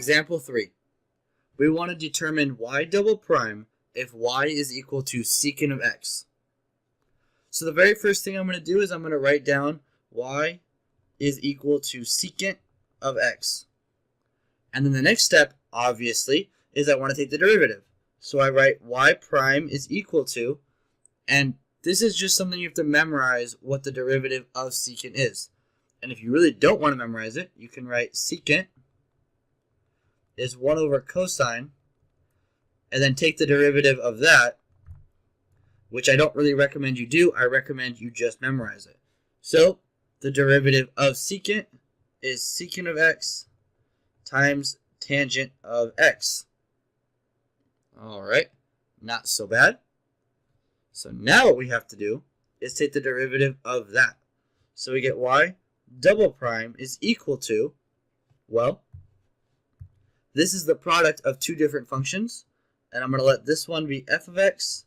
Example 3. We want to determine y double prime if y is equal to secant of x. So the very first thing I'm going to do is I'm going to write down y is equal to secant of x. And then the next step, obviously, is I want to take the derivative. So I write y prime is equal to, and this is just something you have to memorize what the derivative of secant is. And if you really don't want to memorize it, you can write secant is 1 over cosine, and then take the derivative of that, which I don't really recommend you do. I recommend you just memorize it. So the derivative of secant is secant of x times tangent of x. Alright, not so bad. So now what we have to do is take the derivative of that. So we get y double prime is equal to, well, this is the product of two different functions, and I'm going to let this one be f of x,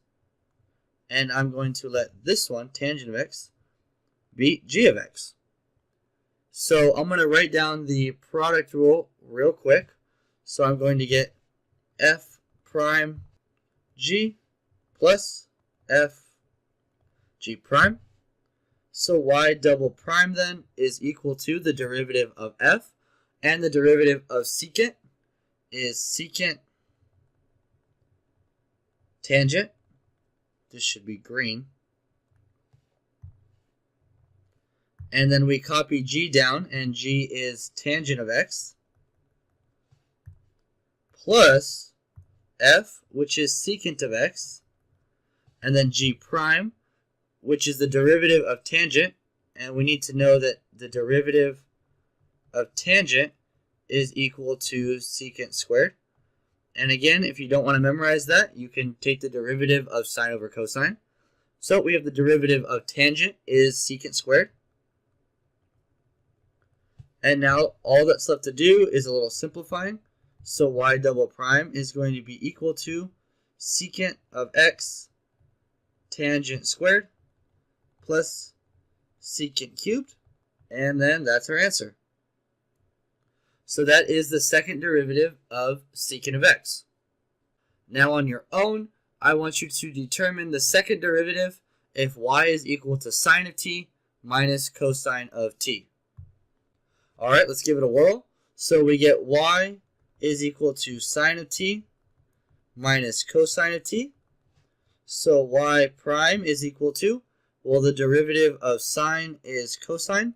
and I'm going to let this one, tangent of x, be g of x. So I'm going to write down the product rule real quick. So I'm going to get f prime g plus f g prime. So y double prime then is equal to the derivative of f, and the derivative of secant is secant tangent. This should be green. And then we copy g down, and g is tangent of x, plus f, which is secant of x, and then g prime, which is the derivative of tangent, and we need to know that the derivative of tangent is equal to secant squared. And again, if you don't want to memorize that, you can take the derivative of sine over cosine. So we have the derivative of tangent is secant squared. And now all that's left to do is a little simplifying. So y double prime is going to be equal to secant of x tangent squared plus secant cubed, and then that's our answer. So that is the second derivative of secant of x. Now on your own, I want you to determine the second derivative if y is equal to sine of t minus cosine of t. Alright, let's give it a whirl. So we get y is equal to sine of t minus cosine of t. So y prime is equal to, well, the derivative of sine is cosine,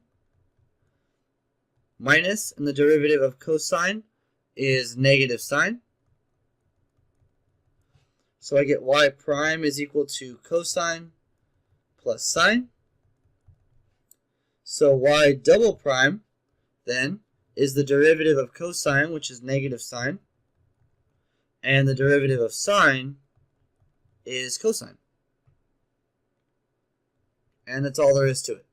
minus, and the derivative of cosine is negative sine. So I get y prime is equal to cosine plus sine. So y double prime then is the derivative of cosine, which is negative sine, and the derivative of sine is cosine. And that's all there is to it.